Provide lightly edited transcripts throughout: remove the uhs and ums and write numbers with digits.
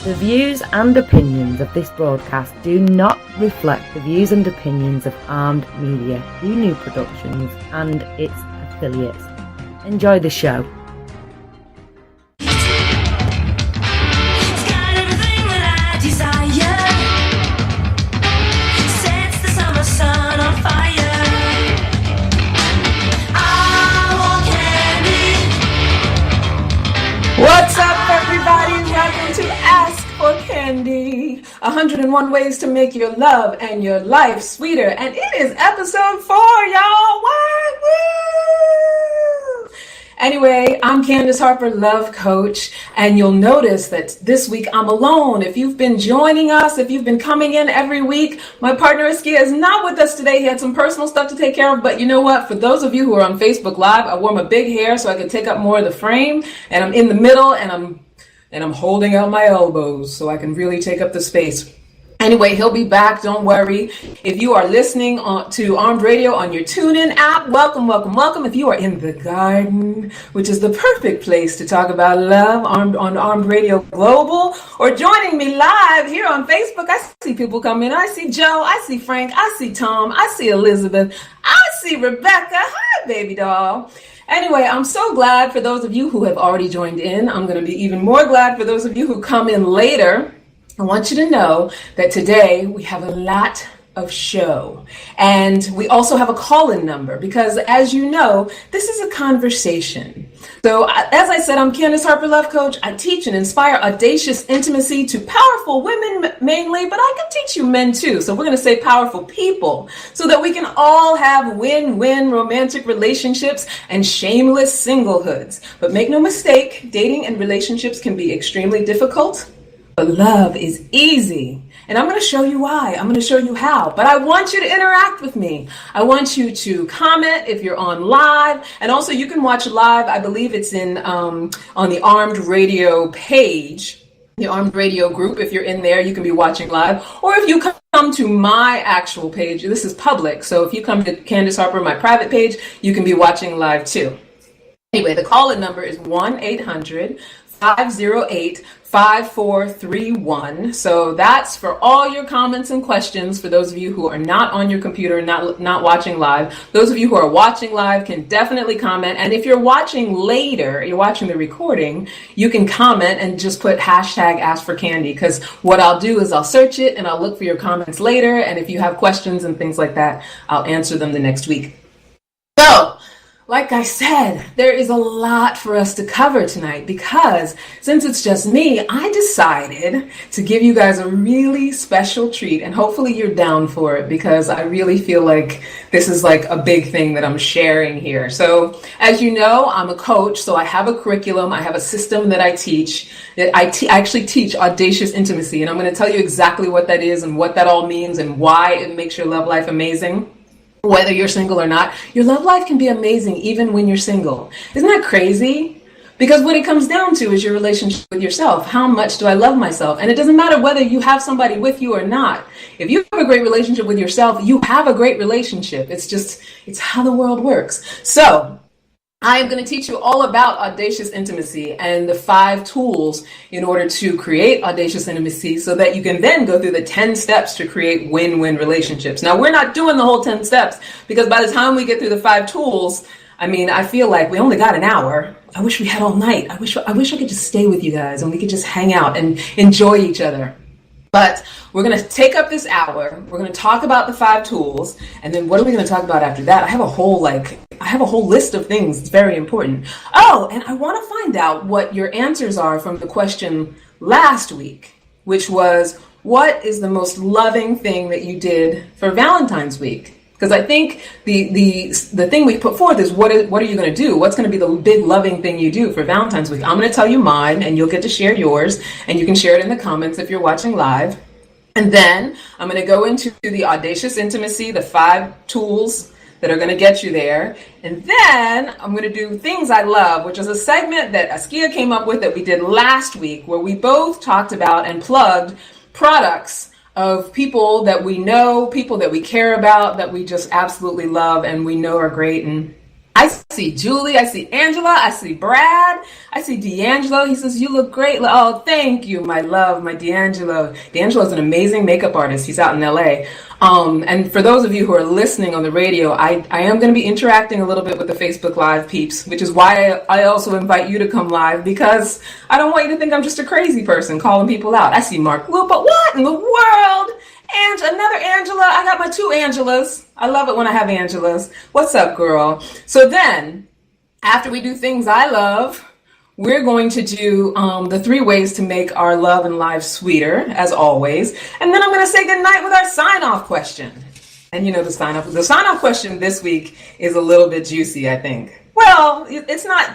The views and opinions of this broadcast do not reflect the views and opinions of Armed Media, New Productions and its affiliates. Enjoy the show. What's up, everybody? Welcome to Ask for Candy. 101 ways to make your love and your life sweeter. And it is episode 4, y'all. Woo! Anyway, I'm Candice, Harper, love coach. And you'll notice that this week I'm alone. If you've been joining us, if you've been coming in every week, my partner Iskia is not with us today. He had some personal stuff to take care of. But you know what? For those of you who are on Facebook Live, I wore my big hair so I could take up more of the frame. And I'm in the middle and I'm holding out my elbows so I can really take up the space. Anyway, he'll be back. Don't worry. If you are listening to Armed Radio on your TuneIn app, welcome, welcome, welcome. If you are in the garden, which is the perfect place to talk about love on Armed Radio Global, or joining me live here on Facebook, I see people come in. I see Joe. I see Frank. I see Tom. I see Elizabeth. I see Rebecca. Hi, baby doll. Anyway, I'm so glad for those of you who have already joined in. I'm going to be even more glad for those of you who come in later. I want you to know that today we have a lot of show, and we also have a call-in number because, as you know, this is a conversation. So as I said, I'm Candice Harper, love coach. I teach and inspire audacious intimacy to powerful women mainly, but I can teach you men too. So we're going to say powerful people so that we can all have win-win romantic relationships and shameless singlehoods. But make no mistake, dating and relationships can be extremely difficult. But love is easy. And I'm going to show you why. I'm going to show you how. But I want you to interact with me. I want you to comment if you're on live. And also you can watch live. I believe it's in on the Armed Radio page, the Armed Radio group. If you're in there, you can be watching live. Or if you come to my actual page, this is public. So if you come to Candice Harper, my private page, you can be watching live too. Anyway, the call-in number is 1-800-508-5431. So that's for all your comments and questions for those of you who are not on your computer, not watching live. Those of you who are watching live can definitely comment. And if you're watching later, you're watching the recording, you can comment and just put hashtag Ask for Candy, because what I'll do is I'll search it and I'll look for your comments later. And if you have questions and things like that, I'll answer them the next week. So, like I said, there is a lot for us to cover tonight because since it's just me, I decided to give you guys a really special treat, and hopefully you're down for it because I really feel like this is like a big thing that I'm sharing here. So as you know, I'm a coach, so I have a curriculum, I have a system that I teach. I actually teach audacious intimacy, and I'm going to tell you exactly what that is and what that all means and why it makes your love life amazing. Whether you're single or not, your love life can be amazing even when you're single. Isn't that crazy? Because what it comes down to is your relationship with yourself. How much do I love myself? And it doesn't matter whether you have somebody with you or not. If you have a great relationship with yourself, you have a great relationship. It's how the world works. So I am going to teach you all about audacious intimacy and the 5 tools in order to create audacious intimacy so that you can then go through the 10 steps to create win-win relationships. Now, we're not doing the whole 10 steps because by the time we get through the 5 tools, I feel like we only got an hour. I wish we had all night. I wish I could just stay with you guys and we could just hang out and enjoy each other. But we're going to take up this hour. We're going to talk about the 5 tools. And then what are we going to talk about after that? I have a whole list of things. It's very important. Oh, and I want to find out what your answers are from the question last week, which was, what is the most loving thing that you did for Valentine's week? Because I think the thing we put forth is what are you going to do? What's going to be the big loving thing you do for Valentine's week? I'm going to tell you mine, and you'll get to share yours, and you can share it in the comments if you're watching live. And then I'm going to go into the audacious intimacy, the 5 tools that are going to get you there. And then I'm going to do things I love, which is a segment that Askia came up with that we did last week, where we both talked about and plugged products of people that we know, people that we care about, that we just absolutely love and we know are great. And I see Julie, I see Angela, I see Brad, I see D'Angelo. He says, you look great. Oh, thank you, my love, my D'Angelo. D'Angelo is an amazing makeup artist. He's out in LA. And for those of you who are listening on the radio, I am going to be interacting a little bit with the Facebook Live peeps, which is why I also invite you to come live, because I don't want you to think I'm just a crazy person calling people out. I see Mark Lupa. What in the world? And another Angela. I got my two Angelas. I love it when I have Angelas. What's up, girl? So then, after we do things I love, we're going to do the 3 ways to make our love and lives sweeter, as always. And then I'm going to say goodnight with our sign-off question. And you know the sign-off question this week is a little bit juicy, I think. Well, it's not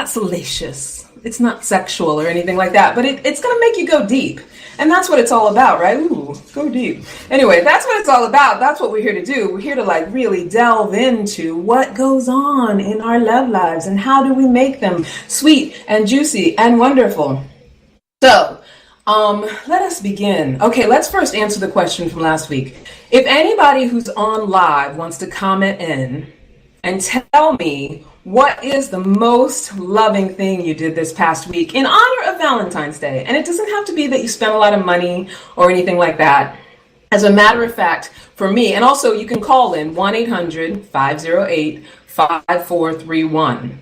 salacious. It's not sexual or anything like that, but it's going to make you go deep. And that's what it's all about, right? Ooh, go deep. Anyway, that's what it's all about. That's what we're here to do. We're here to really delve into what goes on in our love lives and how do we make them sweet and juicy and wonderful. So, let us begin. Okay, let's first answer the question from last week. If anybody who's on live wants to comment in and tell me what is the most loving thing you did this past week in honor of Valentine's Day. And it doesn't have to be that you spent a lot of money or anything like that. As a matter of fact, for me, and also you can call in 1-800-508-5431.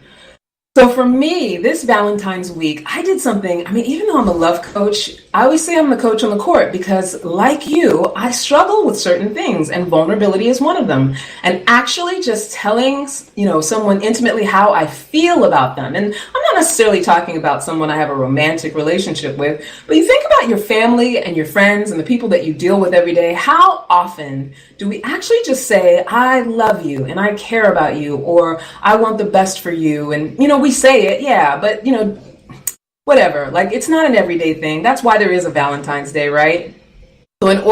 So for me, this Valentine's week, I did something. I mean, even though I'm a love coach, I always say I'm the coach on the court because, like you, I struggle with certain things, and vulnerability is one of them. And actually just telling, someone intimately how I feel about them. And I'm not necessarily talking about someone I have a romantic relationship with, but you think about your family and your friends and the people that you deal with every day. How often do we actually just say, I love you and I care about you, or I want the best for you? And, we say it, yeah, but, whatever. It's not an everyday thing. That's why there is a Valentine's Day, right? So in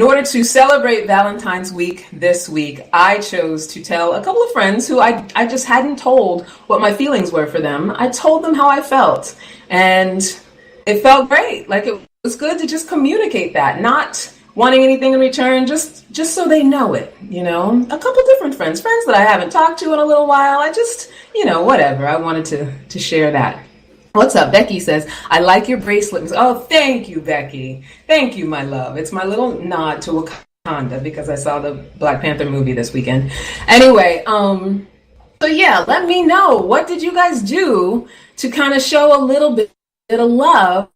order to celebrate Valentine's week this week, I chose to tell a couple of friends who I just hadn't told what my feelings were for them. I told them how I felt, and it felt great. It was good to just communicate that, not wanting anything in return, just so they know it, A couple different friends that I haven't talked to in a little while. I just, whatever. I wanted to share that. What's up? Becky says, I like your bracelet. Oh, thank you, Becky. Thank you, my love. It's my little nod to Wakanda because I saw the Black Panther movie this weekend. Anyway, so yeah, let me know. What did you guys do to kind of show a little bit of love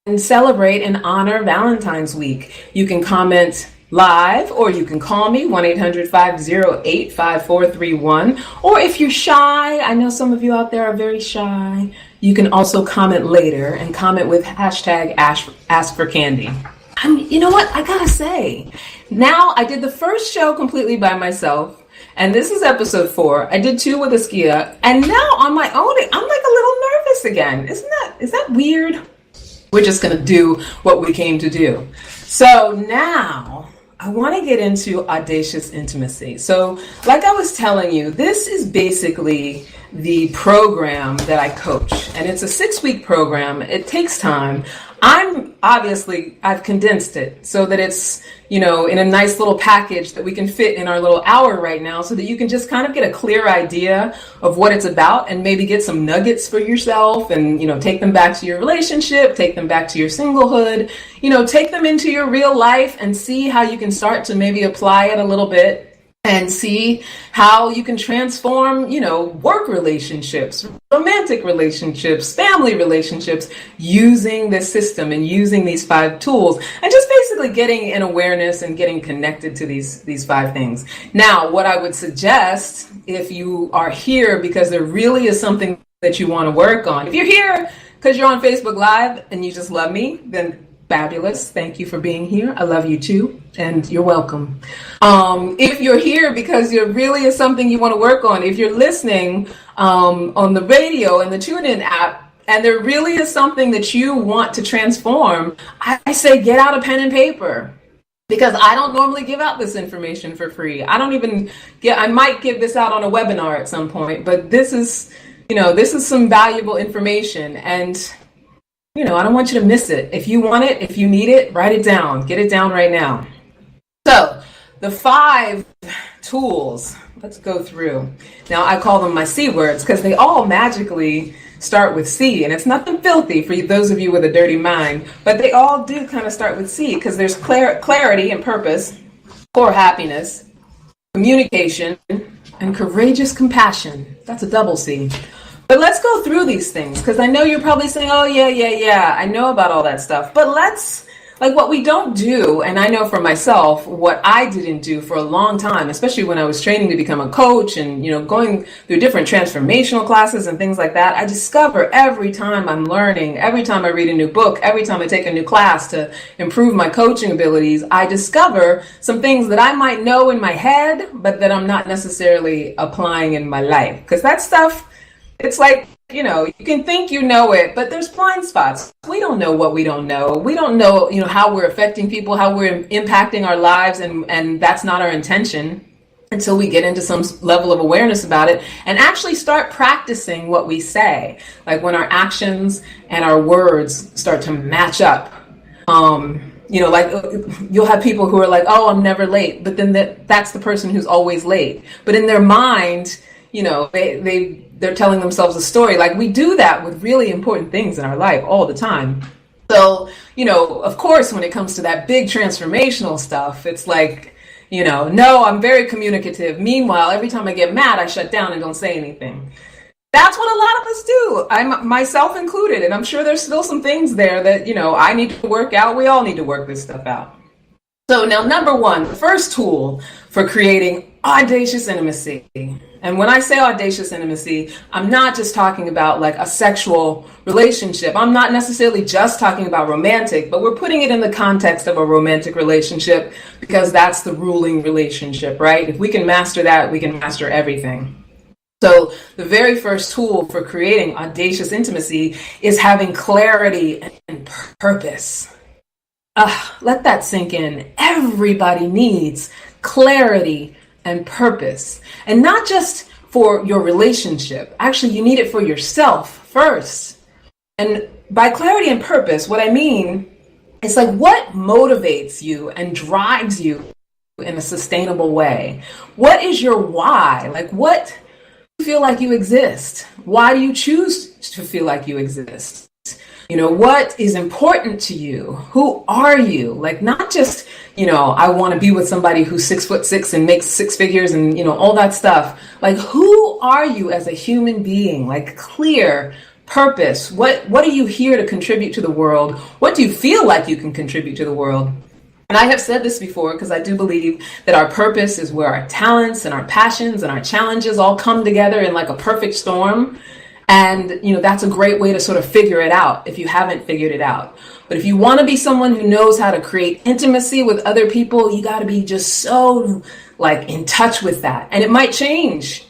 and celebrate and honor Valentine's week? You can comment live, or you can call me 1-800-508-5431. Or if you're shy, I know some of you out there are very shy, you can also comment later and comment with hashtag ask for candy. You know what? I gotta say, now I did the first show completely by myself, and this is episode 4. I did 2 with Askia, and now on my own, I'm a little nervous again. Is that weird? We're just going to do what we came to do. So now I want to get into audacious intimacy. So like I was telling you, this is basically the program that I coach, and it's a 6-week program. It takes time. I've condensed it so that it's, in a nice little package that we can fit in our little hour right now, so that you can just kind of get a clear idea of what it's about and maybe get some nuggets for yourself and, take them back to your relationship, take them back to your singlehood, take them into your real life and see how you can start to maybe apply it a little bit. And see how you can transform, work relationships, romantic relationships, family relationships, using this system and using these 5 tools, and just basically getting an awareness and getting connected to these 5 things. Now, what I would suggest, if you are here because there really is something that you want to work on, if you're here because you're on Facebook Live and you just love me, then fabulous. Thank you for being here. I love you too, and you're welcome. If you're here because there really is something you want to work on, if you're listening on the radio and the TuneIn app, and there really is something that you want to transform, I say get out a pen and paper. Because I don't normally give out this information for free. I might give this out on a webinar at some point, but this is some valuable information, and I don't want you to miss it. If you want it, if you need it, write it down. Get it down right now. So the 5 tools, let's go through. Now, I call them my C words because they all magically start with C, and it's nothing filthy for those of you with a dirty mind, but they all do kind of start with C because there's clarity and purpose, core happiness, communication, and courageous compassion. That's a double C. But let's go through these things because I know you're probably saying, oh, yeah, I know about all that stuff. But let's, like, what we don't do, and I know for myself, what I didn't do for a long time, especially when I was training to become a coach and, going through different transformational classes and things like that, I discover every time I'm learning, every time I read a new book, every time I take a new class to improve my coaching abilities, I discover some things that I might know in my head, but that I'm not necessarily applying in my life. Because that stuff, it's like, you can think you know it, but there's blind spots. We don't know what we don't know. We don't know, how we're affecting people, how we're impacting our lives, and that's not our intention until we get into some level of awareness about it and actually start practicing what we say. Like when our actions and our words start to match up. Like you'll have people who are like, oh, I'm never late, but then that's the person who's always late. But in their mind, they're telling themselves a story. Like we do that with really important things in our life all the time. So, of course, when it comes to that big transformational stuff, it's like, no, I'm very communicative. Meanwhile, every time I get mad, I shut down and don't say anything. That's what a lot of us do. I'm myself included. And I'm sure there's still some things there that, I need to work out. We all need to work this stuff out. So now, number 1, the first tool for creating audacious intimacy. And when I say audacious intimacy, I'm not just talking about like a sexual relationship. I'm not necessarily just talking about romantic, but we're putting it in the context of a romantic relationship because that's the ruling relationship, right? If we can master that, we can master everything. So the very first tool for creating audacious intimacy is having clarity and purpose. Let that sink in. Everybody needs clarity and purpose. And not just for your relationship. Actually, you need it for yourself first. And by clarity and purpose, what I mean is like what motivates you and drives you in a sustainable way? What is your why? Like what do you feel like you exist? Why do you choose to feel like you exist? What is important to you? Who are you? Like not just, I want to be with somebody who's 6'6" and makes 6 figures and, all that stuff. Like, who are you as a human being? Like clear purpose. What are you here to contribute to the world? What do you feel like you can contribute to the world? And I have said this before because I do believe that our purpose is where our talents and our passions and our challenges all come together in like a perfect storm. And, that's a great way to sort of figure it out if you haven't figured it out. But if you want to be someone who knows how to create intimacy with other people, you got to be just so like in touch with that. And it might change.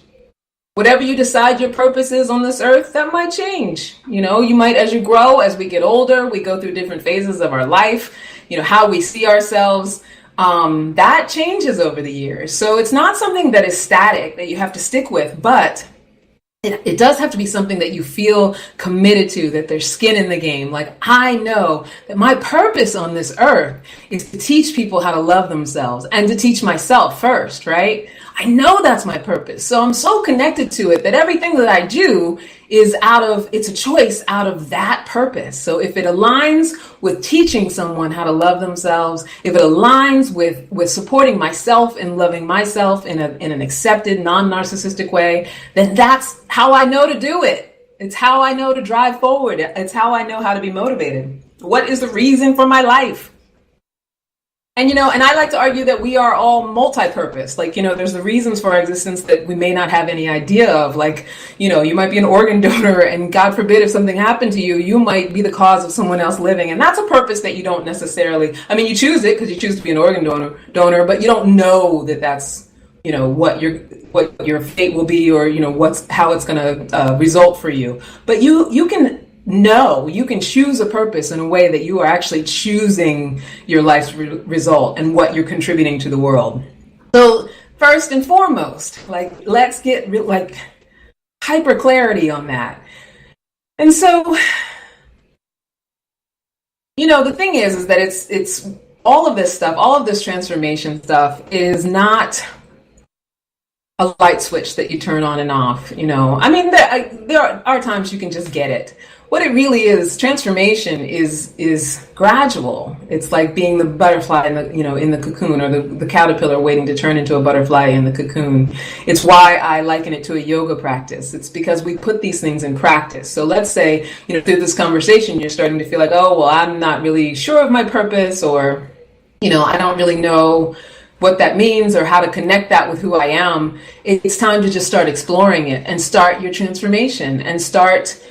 Whatever you decide your purpose is on this earth, that might change. You might, as you grow, as we get older, we go through different phases of our life, how we see ourselves. That changes over the years. So it's not something that is static that you have to stick with, but it does have to be something that you feel committed to, that there's skin in the game. Like, I know that my purpose on this earth is to teach people how to love themselves and to teach myself first, right? I know that's my purpose. So I'm so connected to it that everything that I do is it's a choice out of that purpose. So if it aligns with teaching someone how to love themselves, if it aligns with supporting myself and loving myself in an accepted, non-narcissistic way, then that's how I know to do it. It's how I know to drive forward. It's how I know how to be motivated. What is the reason for my life? And, and I like to argue that we are all multi-purpose. Like, there's the reasons for our existence that we may not have any idea of. Like, you might be an organ donor and God forbid if something happened to you, you might be the cause of someone else living. And that's a purpose that you don't necessarily, you choose it because you choose to be an organ donor, but you don't know that that's, what your fate will be or, how it's going to result for you. But you can you can choose a purpose in a way that you are actually choosing your life's result and what you're contributing to the world. So first and foremost, let's get hyper clarity on that. And so, the thing is that it's all of this stuff, all of this transformation stuff is not a light switch that you turn on and off. I mean, there are times you can just get it. What it really is, transformation is gradual. It's like being the butterfly in the cocoon, or the caterpillar waiting to turn into a butterfly in the cocoon. It's why I liken it to a yoga practice. It's because we put these things in practice. So let's say, through this conversation, you're starting to feel like, oh, well, I'm not really sure of my purpose, or, I don't really know what that means or how to connect that with who I am. It's time to just start exploring it and start your transformation and start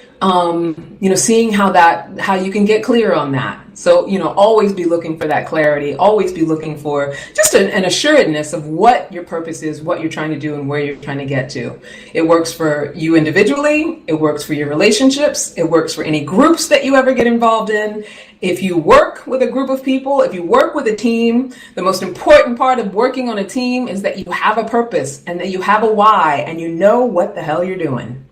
seeing how you can get clear on that. So, always be looking for that clarity, always be looking for just an assuredness of what your purpose is, what you're trying to do, and where you're trying to get to. It works for you individually. It works for your relationships. It works for any groups that you ever get involved in. If you work with a group of people, if you work with a team, the most important part of working on a team is that you have a purpose and that you have a why, and you know what the hell you're doing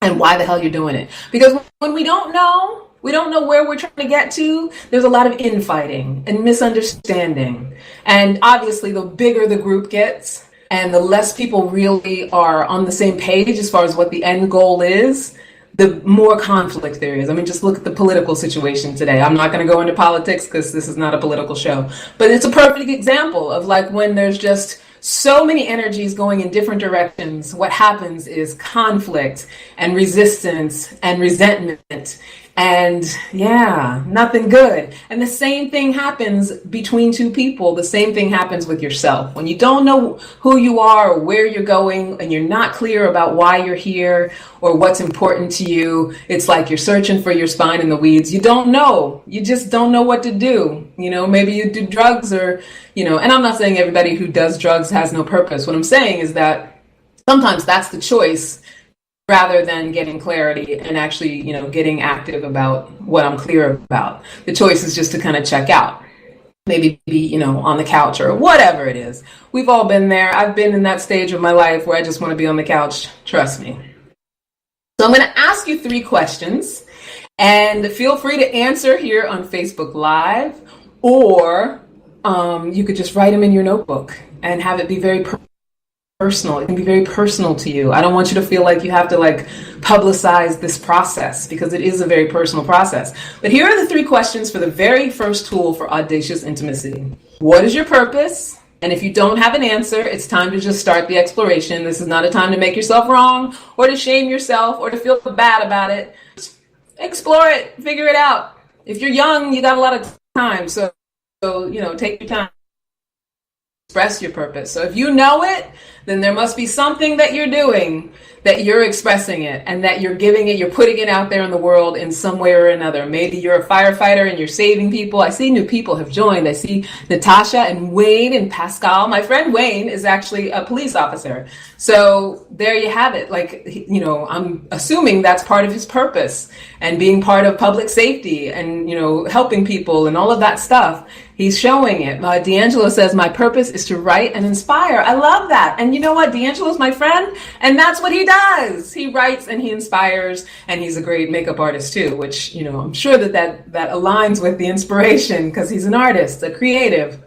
and why the hell you're doing it. Because when we don't know where we're trying to get to, there's a lot of infighting and misunderstanding. And obviously, the bigger the group gets and the less people really are on the same page as far as what the end goal is, the more conflict there is. I mean, just look at the political situation today. I'm not going to go into politics because this is not a political show, but it's a perfect example of like when there's just so many energies going in different directions, what happens is conflict and resistance and resentment and nothing good. And the same thing happens between two people. The same thing happens with yourself. When you don't know who you are or where you're going and you're not clear about why you're here or what's important to you, it's like you're searching for your spine in the weeds. You don't know. You just don't know what to do. Maybe you do drugs or, and I'm not saying everybody who does drugs has no purpose. What I'm saying is that sometimes that's the choice, rather than getting clarity and actually, getting active about what I'm clear about. The choice is just to kind of check out, maybe be, on the couch or whatever it is. We've all been there. I've been in that stage of my life where I just want to be on the couch. Trust me. So I'm going to ask you 3 questions, and feel free to answer here on Facebook Live, or you could just write them in your notebook and have it be very personal. It can be very personal to you. I don't want you to feel like you have to publicize this process, because it is a very personal process. But here are the 3 questions for the very first tool for audacious intimacy. What is your purpose? And if you don't have an answer, it's time to just start the exploration. This is not a time to make yourself wrong or to shame yourself or to feel bad about it. Just explore it, figure it out. If you're young, you got a lot of time. So take your time. Express your purpose. So if you know it, then there must be something that you're doing, that you're expressing it, and that you're giving it, you're putting it out there in the world in some way or another. Maybe you're a firefighter and you're saving people. I see new people have joined. I see Natasha and Wayne and Pascal. My friend Wayne is actually a police officer. So there you have it. I'm assuming that's part of his purpose, and being part of public safety and, helping people and all of that stuff. He's showing it. D'Angelo says, my purpose is to write and inspire. I love that. And you know what? D'Angelo's my friend, and that's what he does. He writes and he inspires, and he's a great makeup artist too, which, I'm sure that aligns with the inspiration, because he's an artist, a creative.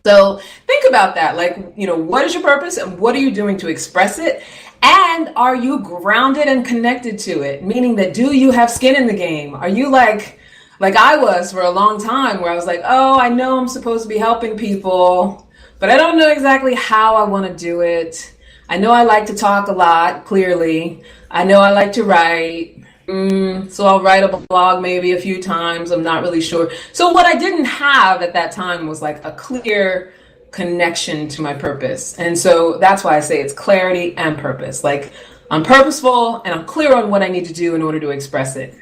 So think about that. What is your purpose and what are you doing to express it? And are you grounded and connected to it? Meaning that, do you have skin in the game? Are you like I was for a long time, where I was like, oh, I know I'm supposed to be helping people, but I don't know exactly how I want to do it. I know I like to talk a lot, clearly. I know I like to write. So I'll write a blog maybe a few times. I'm not really sure. So what I didn't have at that time was a clear connection to my purpose. And so that's why I say it's clarity and purpose. I'm purposeful and I'm clear on what I need to do in order to express it.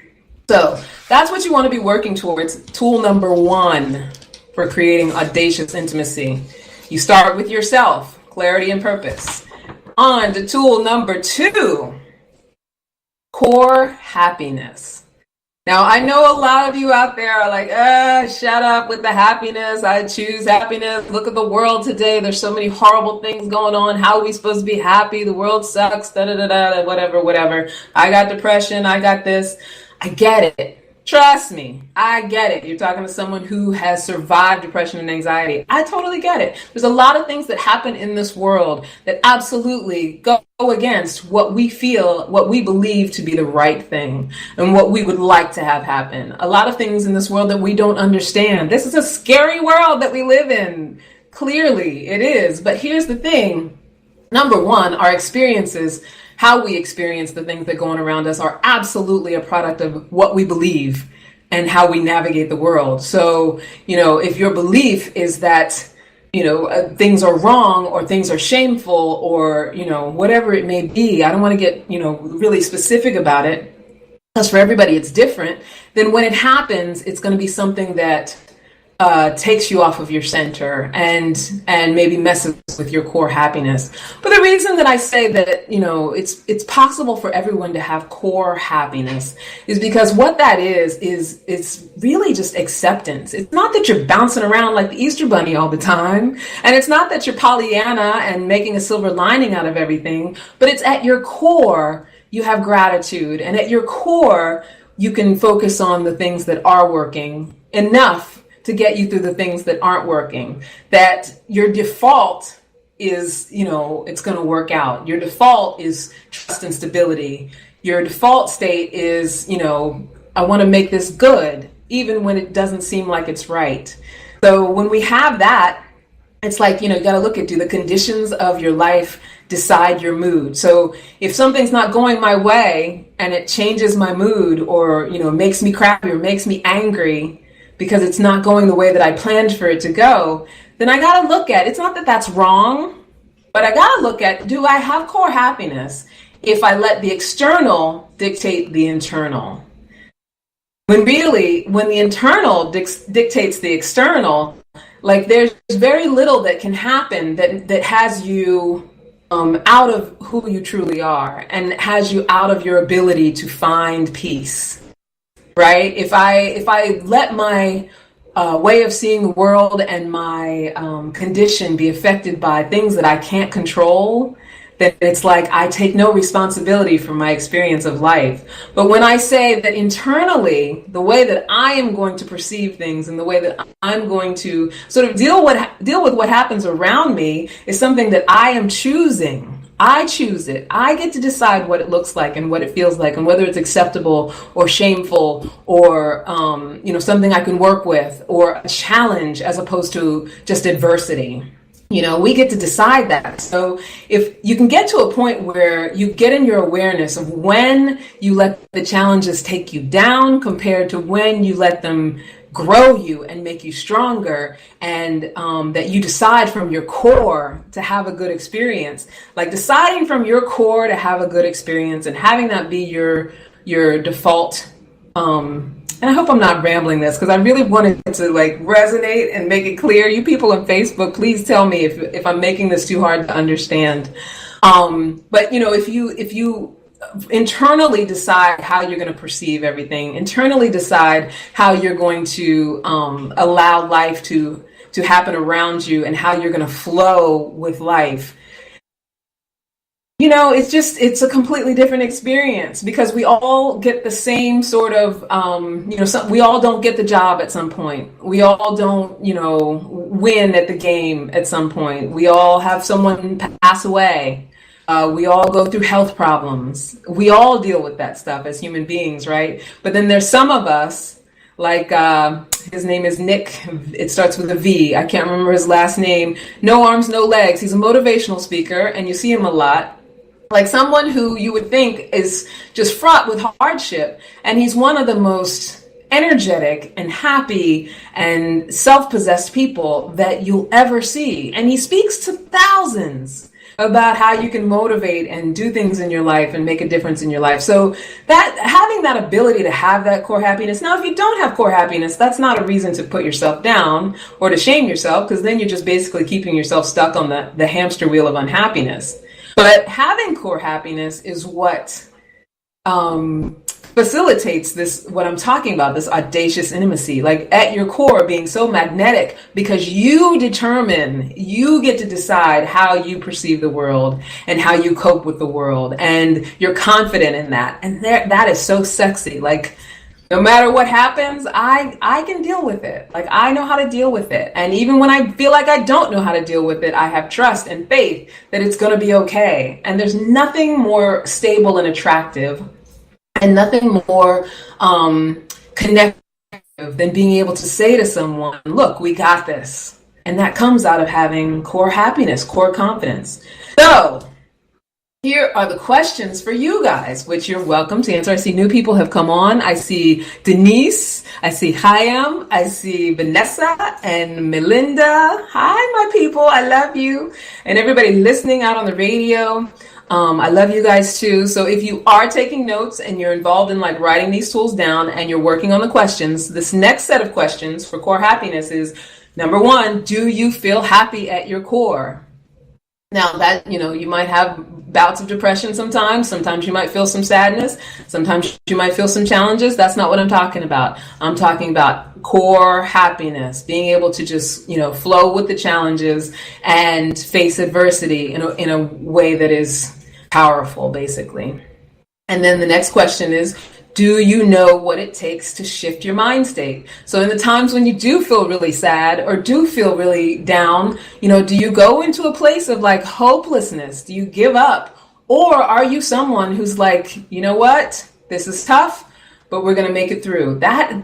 So that's what you want to be working towards. Tool number 1 for creating audacious intimacy. You start with yourself, clarity and purpose. On to tool number 2, core happiness. Now, I know a lot of you out there are like, shut up with the happiness. I choose happiness. Look at the world today. There's so many horrible things going on. How are we supposed to be happy? The world sucks, whatever. I got depression. I got this. I get it. Trust me, I get it. You're talking to someone who has survived depression and anxiety. I totally get it. There's a lot of things that happen in this world that absolutely go against what we feel, what we believe to be the right thing, and what we would like to have happen. A lot of things in this world that we don't understand. This is a scary world that we live in. Clearly, it is. But here's the thing. Number one, our experiences, how we experience the things that go on around us, are absolutely a product of what we believe and how we navigate the world. So, if your belief is that, things are wrong or things are shameful or, whatever it may be, I don't want to get, really specific about it, because for everybody it's different, then when it happens, it's going to be something that takes you off of your center and maybe messes with your core happiness. But the reason that I say that, it's possible for everyone to have core happiness is because what that is it's really just acceptance. It's not that you're bouncing around like the Easter Bunny all the time. And it's not that you're Pollyanna and making a silver lining out of everything, but it's at your core, you have gratitude. And at your core, you can focus on the things that are working enough to get you through the things that aren't working. That your default is, it's going to work out. Your default is trust and stability. Your default state is, I want to make this good, even when it doesn't seem like it's right. So when we have that, it's like, you got to look at, do the conditions of your life decide your mood? So if something's not going my way and it changes my mood or, makes me crappy or makes me angry, because it's not going the way that I planned for it to go, then I got to look at, it's not that that's wrong, but I got to look at, do I have core happiness if I let the external dictate the internal? When the internal dictates the external, like there's very little that can happen that has you out of who you truly are and has you out of your ability to find peace. Right? If I let my way of seeing the world and my condition be affected by things that I can't control, then it's like I take no responsibility for my experience of life. But when I say that internally, the way that I am going to perceive things and the way that I'm going to sort of deal with what happens around me is something that I am choosing. I choose it. I get to decide what it looks like and what it feels like and whether it's acceptable or shameful or, something I can work with or a challenge as opposed to just adversity. We get to decide that. So if you can get to a point where you get in your awareness of when you let the challenges take you down compared to when you let them grow you and make you stronger, and that you decide from your core to have a good experience, like deciding from your core to have a good experience and having that be your default. And I hope I'm not rambling this because I really wanted to like resonate and make it clear. You people on Facebook, please tell me if I'm making this too hard to understand. But if you internally decide how you're going to perceive everything, internally decide how you're going to allow life to happen around you and how you're going to flow with life. It's a completely different experience because we all get the same sort of, we all don't get the job at some point. We all don't, win at the game at some point. We all have someone pass away. We all go through health problems. We all deal with that stuff as human beings, right? But then there's some of us, like his name is Nick. It starts with a V. I can't remember his last name. No arms, no legs. He's a motivational speaker, and you see him a lot. Like someone who you would think is just fraught with hardship. And he's one of the most energetic and happy and self-possessed people that you'll ever see. And he speaks to thousands about how you can motivate and do things in your life and make a difference in your life. So that having that ability to have that core happiness. Now, if you don't have core happiness, that's not a reason to put yourself down or to shame yourself, because then you're just basically keeping yourself stuck on the hamster wheel of unhappiness. But having core happiness is what facilitates this, what I'm talking about, this audacious intimacy, like at your core being so magnetic because you get to decide how you perceive the world and how you cope with the world, and you're confident in that. And that is so sexy. Like No matter what happens, I can deal with it. Like, I know how to deal with it. And even when I feel like I don't know how to deal with it, I have trust and faith that it's going to be okay. And there's nothing more stable and attractive and nothing more connective than being able to say to someone, look, we got this. And that comes out of having core happiness, core confidence. So here are the questions for you guys, which you're welcome to answer. I see new people have come on. I see Denise, I see Hayam, I see Vanessa and Melinda. Hi, my people. I love you. And everybody listening out on the radio. I love you guys too. So if you are taking notes and you're involved in like writing these tools down and you're working on the questions, this next set of questions for core happiness is, number one, do you feel happy at your core? Now that, you might have bouts of depression sometimes you might feel some sadness, sometimes you might feel some challenges. That's not what I'm talking about. I'm talking about core happiness, being able to just, flow with the challenges and face adversity in a way that is powerful, basically. And then the next question is, do you know what it takes to shift your mind state? So in the times when you do feel really sad or do feel really down, do you go into a place of like hopelessness? Do you give up? Or are you someone who's like, you know what? This is tough, but we're going to make it through. That,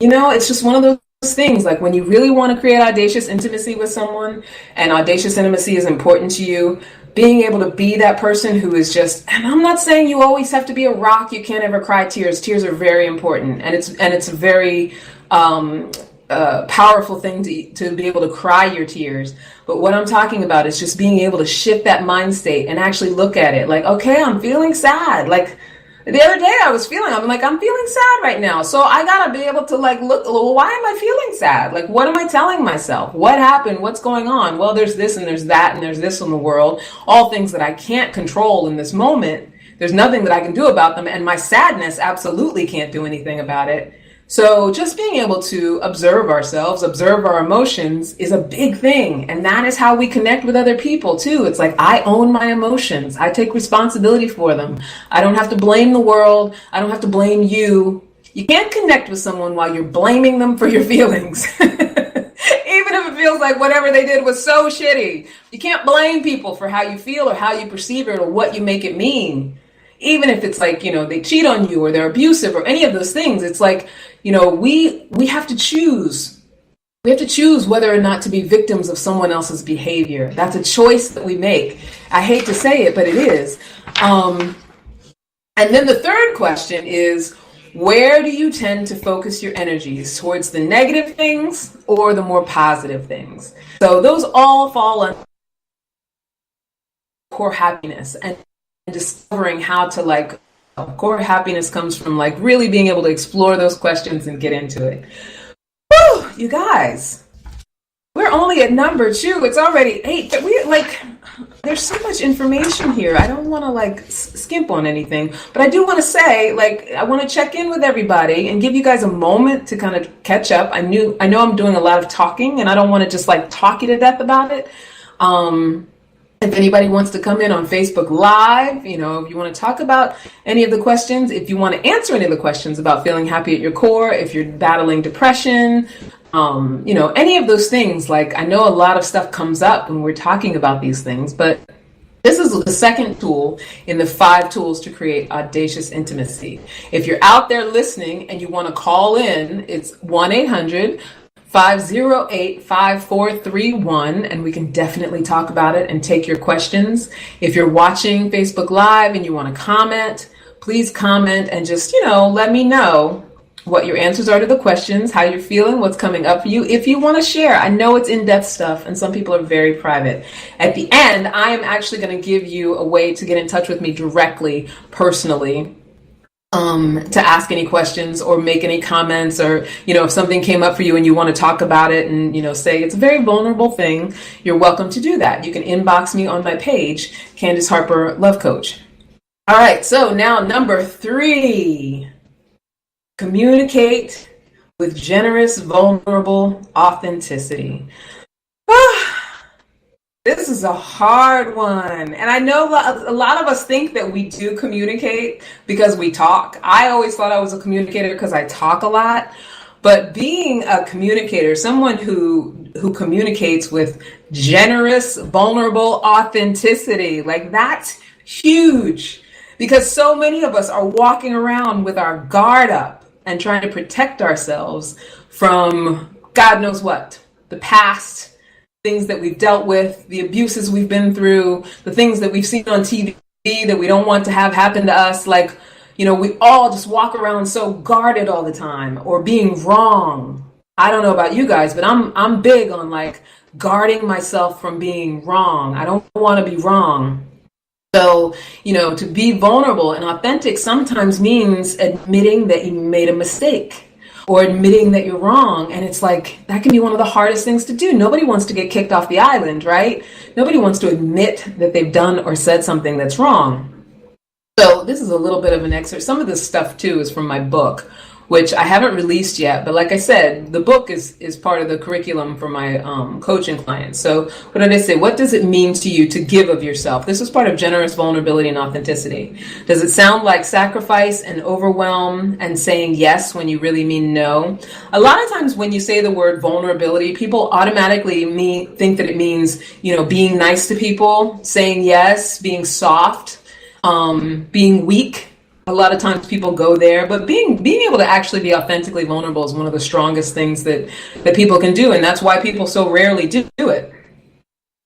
it's just one of those things. Like when you really want to create audacious intimacy with someone, and audacious intimacy is important to you, being able to be that person who is just, and I'm not saying you always have to be a rock, you can't ever cry tears. Tears are very important, and it's a very powerful thing to be able to cry your tears. But what I'm talking about is just being able to shift that mind state and actually look at it like, okay, I'm feeling sad. Like the other day I'm feeling sad right now. So I gotta be able to like look, well, why am I feeling sad? Like, what am I telling myself? What happened? What's going on? Well, there's this and there's that and there's this in the world. All things that I can't control in this moment. There's nothing that I can do about them. And my sadness absolutely can't do anything about it. So just being able to observe ourselves, observe our emotions is a big thing. And that is how we connect with other people too. It's like, I own my emotions. I take responsibility for them. I don't have to blame the world. I don't have to blame you. You can't connect with someone while you're blaming them for your feelings. Even if it feels like whatever they did was so shitty. You can't blame people for how you feel or how you perceive it or what you make it mean. Even if it's like, they cheat on you or they're abusive or any of those things, it's like, we have to choose. We have to choose whether or not to be victims of someone else's behavior. That's a choice that we make. I hate to say it, but it is. And then the third question is, where do you tend to focus your energies? Towards the negative things or the more positive things? So those all fall under core happiness, and discovering how to core happiness comes from like really being able to explore those questions and get into it. Whew, you guys, we're only at number 2. It's already 8. But there's so much information here. I don't want to skimp on anything, but I do want to say, I want to check in with everybody and give you guys a moment to kind of catch up. I know I'm doing a lot of talking, and I don't want to just talk you to death about it. If anybody wants to come in on Facebook Live, if you want to talk about any of the questions, if you want to answer any of the questions about feeling happy at your core, if you're battling depression, any of those things, I know a lot of stuff comes up when we're talking about these things, but this is the second tool in the 5 tools to create audacious intimacy. If you're out there listening and you want to call in, it's 1-800-508-5431, and we can definitely talk about it and take your questions. If you're watching Facebook Live and you want to comment, please comment and just, let me know what your answers are to the questions, how you're feeling, what's coming up for you. If you want to share, I know it's in-depth stuff and some people are very private. At the end, I am actually going to give you a way to get in touch with me directly, personally, to ask any questions or make any comments, or, if something came up for you and you want to talk about it and, say it's a very vulnerable thing, you're welcome to do that. You can inbox me on my page, Candice Harper Love Coach. All right. So now number 3, communicate with generous, vulnerable authenticity. This is a hard one. And I know a lot of us think that we do communicate because we talk. I always thought I was a communicator because I talk a lot. But being a communicator, someone who communicates with generous, vulnerable authenticity, like that's huge. Because so many of us are walking around with our guard up and trying to protect ourselves from God knows what, the past, things that we've dealt with, the abuses we've been through, the things that we've seen on TV that we don't want to have happen to us. Like, we all just walk around so guarded all the time, or being wrong. I don't know about you guys, but I'm big on like guarding myself from being wrong. I don't want to be wrong. So, to be vulnerable and authentic sometimes means admitting that you made a mistake, or admitting that you're wrong. And it's like, that can be one of the hardest things to do. Nobody wants to get kicked off the island, right? Nobody wants to admit that they've done or said something that's wrong. So this is a little bit of an excerpt. Some of this stuff too is from my book, which I haven't released yet. But like I said, the book is part of the curriculum for my coaching clients. So what did I say? What does it mean to you to give of yourself? This was part of generous vulnerability and authenticity. Does it sound like sacrifice and overwhelm and saying yes when you really mean no? A lot of times when you say the word vulnerability, people automatically think that it means, being nice to people, saying yes, being soft, being weak. A lot of times people go there, but being able to actually be authentically vulnerable is one of the strongest things that people can do. And that's why people so rarely do it.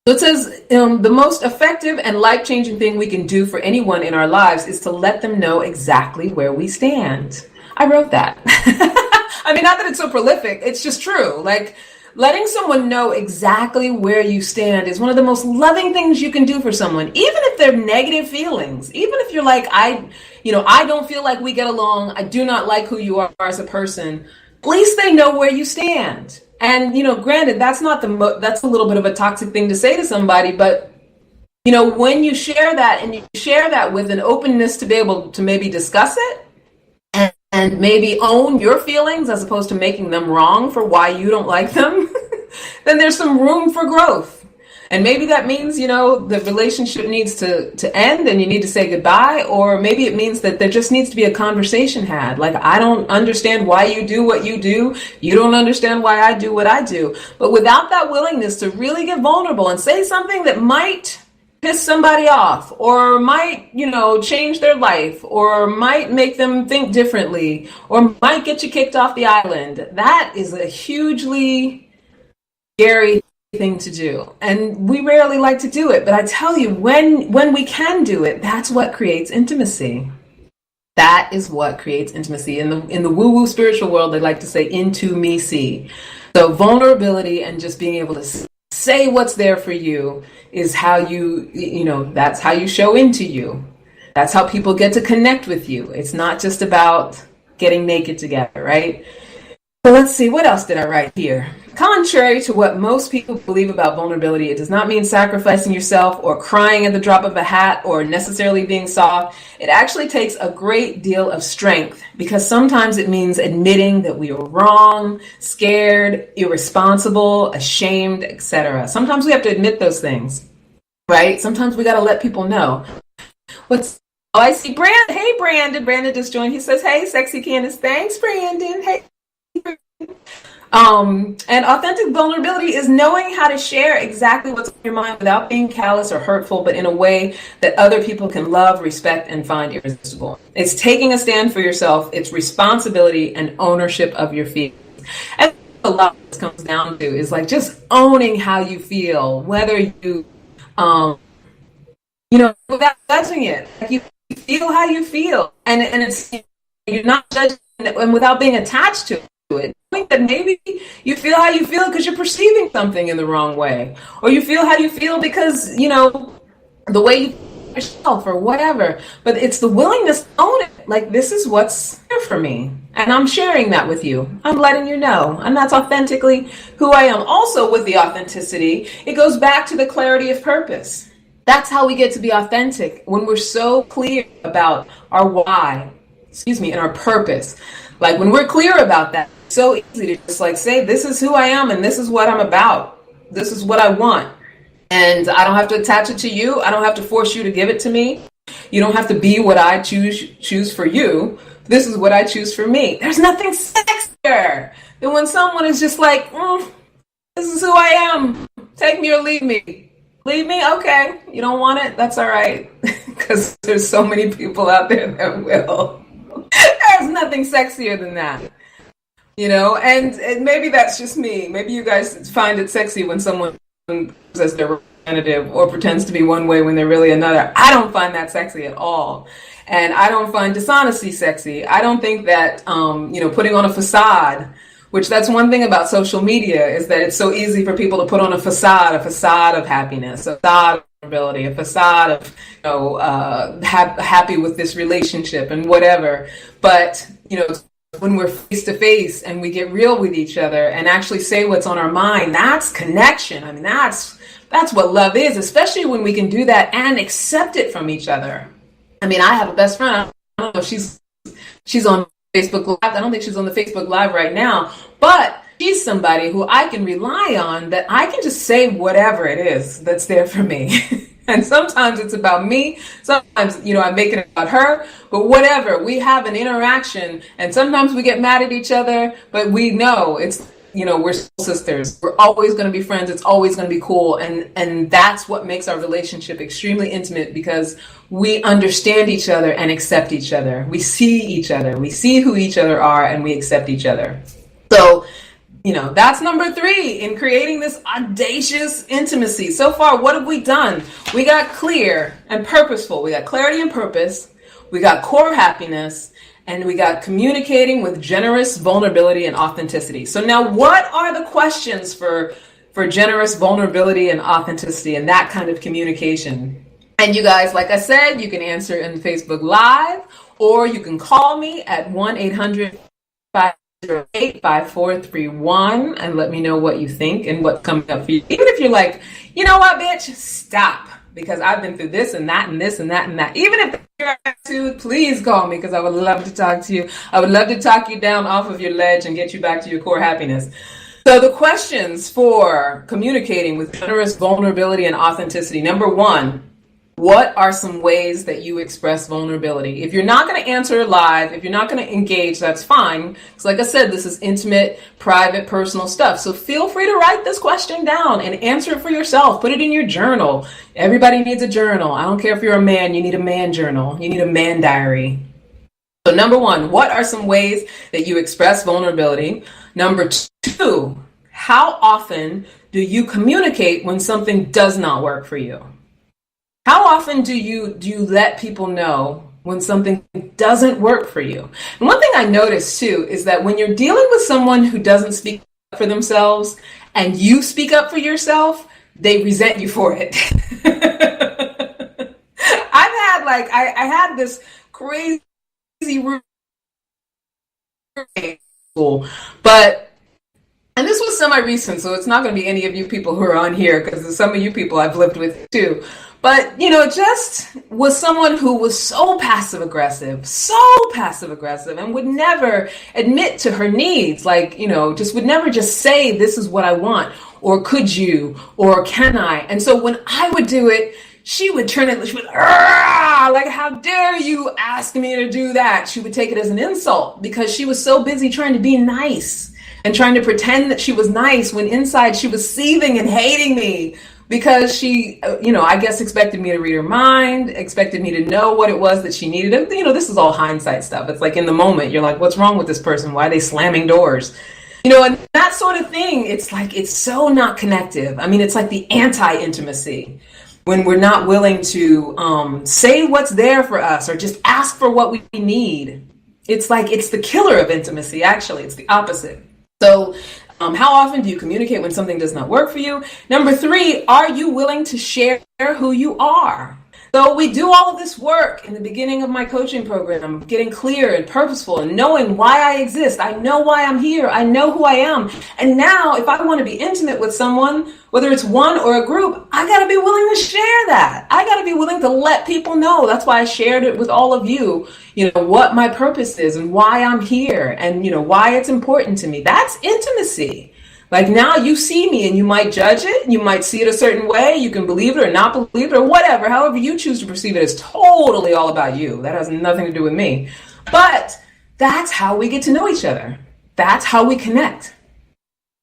So it says, the most effective and life-changing thing we can do for anyone in our lives is to let them know exactly where we stand. I wrote that. I mean, not that it's so prolific, it's just true. Like, letting someone know exactly where you stand is one of the most loving things you can do for someone, even if they're negative feelings. Even if you're like, I don't feel like we get along. I do not like who you are as a person. At least they know where you stand. And, granted, that's not that's a little bit of a toxic thing to say to somebody, but when you share that, and you share that with an openness to be able to maybe discuss it, and maybe own your feelings as opposed to making them wrong for why you don't like them, then there's some room for growth. And maybe that means, the relationship needs to end and you need to say goodbye. Or maybe it means that there just needs to be a conversation had. Like, I don't understand why you do what you do. You don't understand why I do what I do. But without that willingness to really get vulnerable and say something that might piss somebody off, or might, change their life, or might make them think differently, or might get you kicked off the island, that is a hugely scary thing to do. And we rarely like to do it. But I tell you, when we can do it, that's what creates intimacy. That is what creates intimacy. In the woo-woo spiritual world, they like to say, into me see. So vulnerability and just being able to say what's there for you is how that's how you show into you. That's how people get to connect with you. It's not just about getting naked together, right? So let's see, what else did I write here? Contrary to what most people believe about vulnerability, it does not mean sacrificing yourself or crying at the drop of a hat or necessarily being soft. It actually takes a great deal of strength, because sometimes it means admitting that we were wrong, scared, irresponsible, ashamed, etc. Sometimes we have to admit those things, right? Sometimes we got to let people know. I see Brandon. Hey, Brandon. Brandon just joined. He says, hey, sexy Candice. Thanks, Brandon. Hey. And authentic vulnerability is knowing how to share exactly what's on your mind without being callous or hurtful, but in a way that other people can love, respect, and find irresistible. It's taking a stand for yourself. It's responsibility and ownership of your feelings. And a lot of this comes down to is like just owning how you feel, whether you, without judging it. Like, you feel how you feel, and it's, you're not judging it, and without being attached to it. I think that maybe you feel how you feel because you're perceiving something in the wrong way, or you feel how you feel because the way you feel yourself or whatever. But it's the willingness to own it. Like, this is what's here for me, and I'm sharing that with you. I'm letting you know, and that's authentically who I am. Also, with the authenticity, it goes back to the clarity of purpose. That's how we get to be authentic, when we're so clear about our why, and our purpose. Like, when we're clear about that, it's so easy to just like say, this is who I am and this is what I'm about. This is what I want. And I don't have to attach it to you. I don't have to force you to give it to me. You don't have to be what I choose for you. This is what I choose for me. There's nothing sexier than when someone is just like, this is who I am. Take me or leave me. Leave me? Okay. You don't want it? That's all right. Because there's so many people out there that will. There's nothing sexier than that. And maybe that's just me. Maybe you guys find it sexy when someone says their representative or pretends to be one way when they're really another. I don't find that sexy at all. And I don't find dishonesty sexy. I don't think that, putting on a facade, which that's one thing about social media, is that it's so easy for people to put on a facade of happiness, a facade of vulnerability, a facade of, happy with this relationship and whatever. But, when we're face to face and we get real with each other and actually say what's on our mind, that's connection. I mean, that's what love is, especially when we can do that and accept it from each other. I mean, I have a best friend. I don't know if she's on Facebook Live. I don't think she's on the Facebook Live right now, but she's somebody who I can rely on, that I can just say whatever it is that's there for me. And sometimes it's about me. Sometimes, I make it about her, but whatever. We have an interaction, and sometimes we get mad at each other, but we know it's, we're soul sisters. We're always going to be friends. It's always going to be cool. And that's what makes our relationship extremely intimate, because we understand each other and accept each other. We see each other. We see who each other are, and we accept each other. So, that's number 3 in creating this audacious intimacy. So far, what have we done? We got clear and purposeful. We got clarity and purpose. We got core happiness. And we got communicating with generous vulnerability and authenticity. So now, what are the questions for generous vulnerability and authenticity and that kind of communication? And you guys, like I said, you can answer in Facebook Live, or you can call me at 1-800-508-5431 and let me know what you think and what's coming up for you. Even if you're like, you know what, bitch, stop, because I've been through this and that and this and that and that. Even if you're to, please call me, because I would love to talk to you. I would love to talk you down off of your ledge and get you back to your core happiness. So the questions for communicating with generous vulnerability and authenticity. Number 1, what are some ways that you express vulnerability? If you're not going to answer live, if you're not going to engage, that's fine. Because like I said, this is intimate, private, personal stuff. So feel free to write this question down and answer it for yourself. Put it in your journal. Everybody needs a journal. I don't care if you're a man, you need a man journal. You need a man diary. So number 1, what are some ways that you express vulnerability? Number 2, how often do you communicate when something does not work for you? How often do you let people know when something doesn't work for you? And one thing I noticed too is that when you're dealing with someone who doesn't speak up for themselves and you speak up for yourself, they resent you for it. I had this crazy but and this was semi-recent, so it's not going to be any of you people who are on here, because some of you people I've lived with too. But, just was someone who was so passive-aggressive, and would never admit to her needs. Just would never just say, this is what I want, or could you, or can I? And so when I would do it, she would turn it, she would, like, how dare you ask me to do that? She would take it as an insult, because she was so busy trying to be nice and trying to pretend that she was nice, when inside she was seething and hating me, because she, I guess expected me to read her mind, expected me to know what it was that she needed. And, this is all hindsight stuff. It's like in the moment, you're like, what's wrong with this person? Why are they slamming doors? And that sort of thing, it's like, it's so not connective. I mean, it's like the anti-intimacy, when we're not willing to say what's there for us or just ask for what we need. It's like, it's the killer of intimacy, actually. It's the opposite. So how often do you communicate when something does not work for you? Number 3, are you willing to share who you are? So we do all of this work in the beginning of my coaching program, getting clear and purposeful and knowing why I exist. I know why I'm here. I know who I am. And now if I want to be intimate with someone, whether it's one or a group, I got to be willing to share that. I got to be willing to let people know. That's why I shared it with all of you, what my purpose is and why I'm here and, why it's important to me. That's intimacy. Like now you see me and you might judge it, you might see it a certain way, you can believe it or not believe it or whatever, however you choose to perceive it is totally all about you. That has nothing to do with me. But that's how we get to know each other. That's how we connect.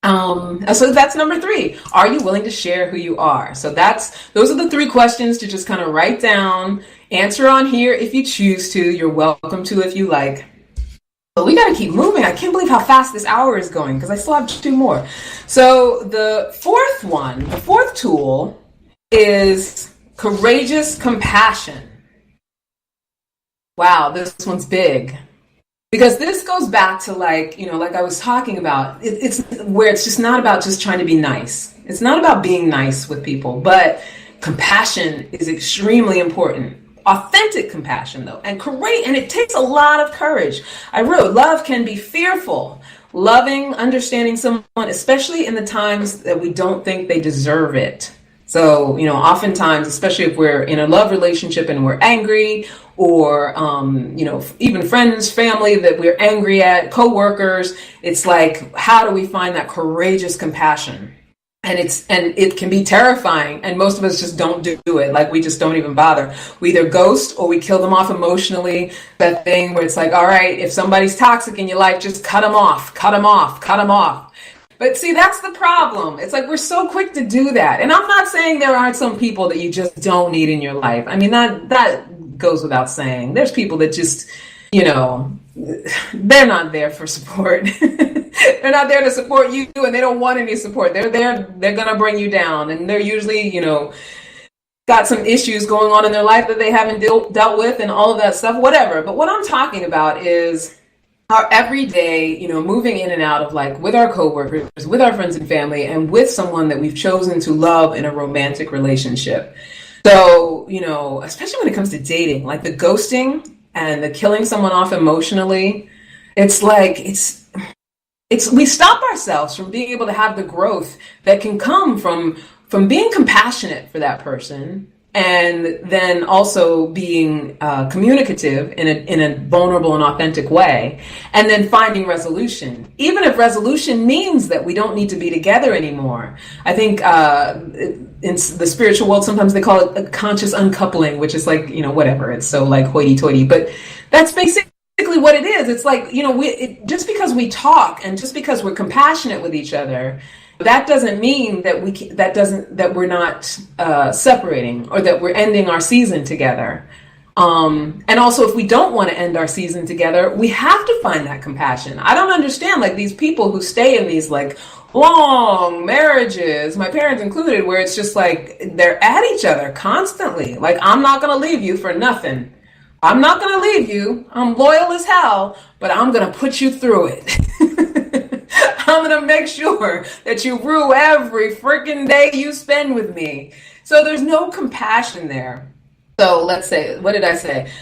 So that's number 3. Are you willing to share who you are? So those are the 3 questions to just kind of write down, answer on here if you choose to. You're welcome to if you like. But we got to keep moving. I can't believe how fast this hour is going because I still have 2 more. So the 4th tool is courageous compassion. Wow, this one's big. Because this goes back to like I was talking about, it's where it's just not about just trying to be nice. It's not about being nice with people, but compassion is extremely important. Authentic compassion, though, and it takes a lot of courage. I wrote, love can be fearful. Loving, understanding someone, especially in the times that we don't think they deserve it. So, oftentimes, especially if we're in a love relationship and we're angry, or, even friends, family that we're angry at, coworkers, it's like, how do we find that courageous compassion? And it can be terrifying. And most of us just don't do it. Like we just don't even bother. We either ghost or we kill them off emotionally. That thing where it's like, all right, if somebody's toxic in your life, just cut them off. But see, that's the problem. It's like we're so quick to do that. And I'm not saying there aren't some people that you just don't need in your life. I mean, that goes without saying. There's people that just, they're not there for support. They're not there to support you and they don't want any support. They're going to bring you down. And they're usually, got some issues going on in their life that they haven't dealt with and all of that stuff, whatever. But what I'm talking about is our everyday, moving in and out of like with our coworkers, with our friends and family, and with someone that we've chosen to love in a romantic relationship. So, especially when it comes to dating, like the ghosting and the killing someone off emotionally, it's like, we stop ourselves from being able to have the growth that can come from being compassionate for that person, and then also being communicative in a vulnerable and authentic way, and then finding resolution, even if resolution means that we don't need to be together anymore. I think in the spiritual world, sometimes they call it a conscious uncoupling, which is like, whatever. It's so like hoity-toity, but that's basically what it is. It's like, just because we talk and just because we're compassionate with each other, that doesn't mean that we're not separating or that we're ending our season together. And also, if we don't want to end our season together, we have to find that compassion. I don't understand like these people who stay in these like long marriages, my parents included, where it's just like they're at each other constantly. Like, I'm not going to leave you for nothing. I'm not going to leave you. I'm loyal as hell, but I'm going to put you through it. I'm going to make sure that you rue every freaking day you spend with me. So there's no compassion there. So let's say, what did I say?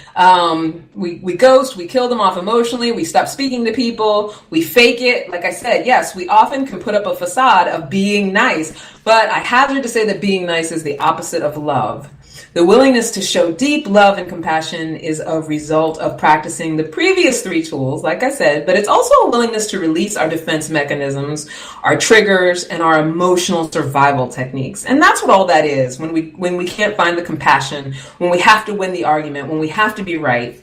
We ghost, we kill them off emotionally, we stop speaking to people, we fake it. Like I said, yes, we often can put up a facade of being nice, but I hazard to say that being nice is the opposite of love. The willingness to show deep love and compassion is a result of practicing the previous 3 tools, like I said, but it's also a willingness to release our defense mechanisms, our triggers, and our emotional survival techniques. And that's what all that is when we can't find the compassion, when we have to win the argument, when we have to be right.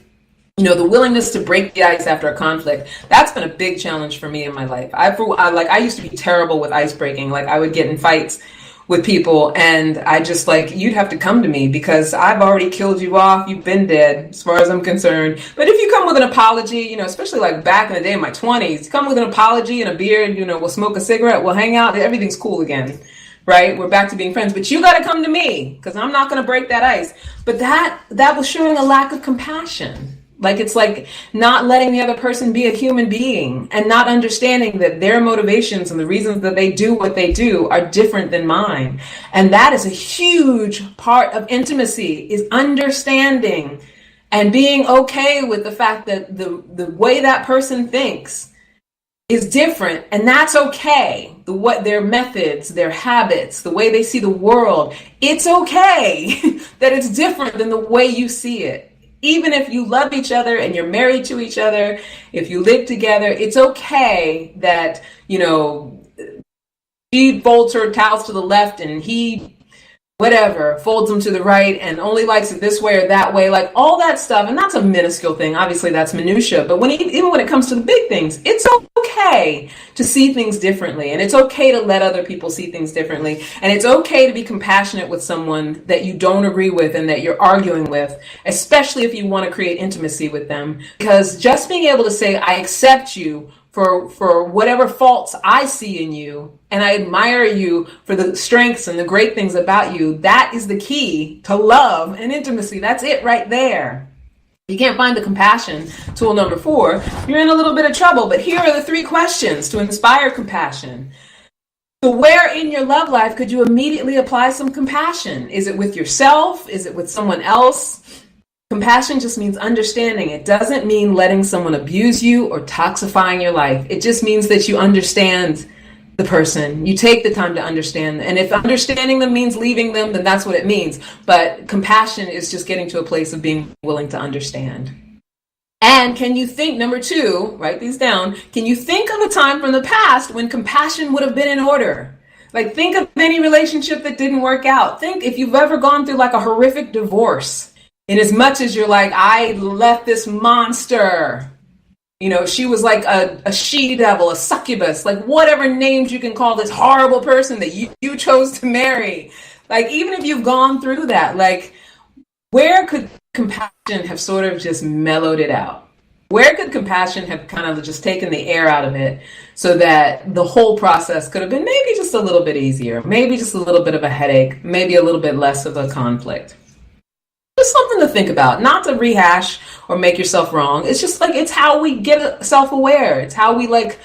The willingness to break the ice after a conflict, that's been a big challenge for me in my life. I used to be terrible with ice breaking. Like I would get in fights with people and I just like, you'd have to come to me because I've already killed you off. You've been dead as far as I'm concerned. But if you come with an apology, especially like back in the day in my 20s, come with an apology and a beer and, we'll smoke a cigarette, we'll hang out, everything's cool again, right? We're back to being friends, but you got to come to me because I'm not going to break that ice. But that was showing a lack of compassion. Like, it's like not letting the other person be a human being and not understanding that their motivations and the reasons that they do what they do are different than mine. And that is a huge part of intimacy, is understanding and being okay with the fact that the way that person thinks is different. And that's okay. Their methods, their habits, the way they see the world, it's okay that it's different than the way you see it. Even if you love each other and you're married to each other, if you live together, it's okay that, she folds her towels to the left and he whatever, folds them to the right and only likes it this way or that way, like all that stuff. And that's a minuscule thing. Obviously, that's minutia. But even when it comes to the big things, it's okay to see things differently. And it's okay to let other people see things differently. And it's okay to be compassionate with someone that you don't agree with and that you're arguing with, especially if you want to create intimacy with them. Because just being able to say, I accept you for whatever faults I see in you, and I admire you for the strengths and the great things about you, that is the key to love and intimacy. That's it right there. If you can't find the compassion, tool number 4, you're in a little bit of trouble. But here are the 3 questions to inspire compassion. So where in your love life could you immediately apply some compassion? Is it with yourself? Is it with someone else? Compassion just means understanding. It doesn't mean letting someone abuse you or toxifying your life. It just means that you understand the person. You take the time to understand. And if understanding them means leaving them, then that's what it means. But compassion is just getting to a place of being willing to understand. And can you think, number 2, write these down, can you think of a time from the past when compassion would have been in order? Like, think of any relationship that didn't work out. Think if you've ever gone through like a horrific divorce. In as much as you're like, I left this monster, she was like a she-devil, a succubus, like whatever names you can call this horrible person that you chose to marry. Like, even if you've gone through that, like, where could compassion have sort of just mellowed it out? Where could compassion have kind of just taken the air out of it so that the whole process could have been maybe just a little bit easier, maybe just a little bit of a headache, maybe a little bit less of a conflict? Just something to think about, not to rehash or make yourself wrong. It's just like, it's how we get self-aware. It's how we let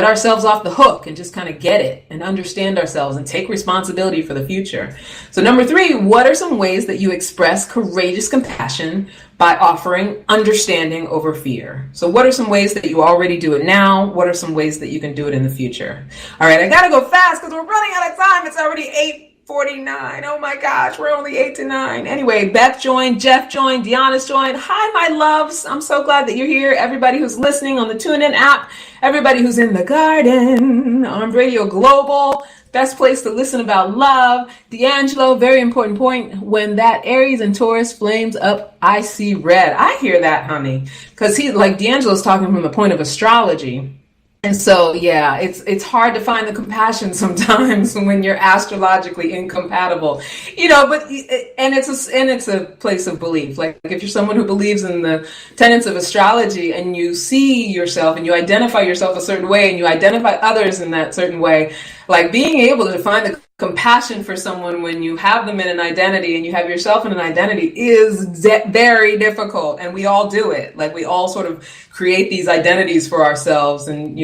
ourselves off the hook and just kind of get it and understand ourselves and take responsibility for the future. So number 3, what are some ways that you express courageous compassion by offering understanding over fear? So what are some ways that you already do it now? What are some ways that you can do it in the future? All right, I got to go fast because we're running out of time. It's already 8:49. Oh my gosh, we're only 8 to 9. Anyway, Beth joined, Jeff joined, Deanna's joined. Hi, my loves. I'm so glad that you're here. Everybody who's listening on the TuneIn app, everybody who's in the garden, on Radio Global, best place to listen about love. D'Angelo, very important point. When that Aries and Taurus flames up, I see red. I hear that, honey, because D'Angelo's talking from the point of astrology. And so, yeah, it's hard to find the compassion sometimes when you're astrologically incompatible, but it's a place of belief. Like, if you're someone who believes in the tenets of astrology and you see yourself and you identify yourself a certain way and you identify others in that certain way, like being able to find the compassion for someone when you have them in an identity and you have yourself in an identity is very difficult. And we all do it. Like, we all sort of create these identities for ourselves. And,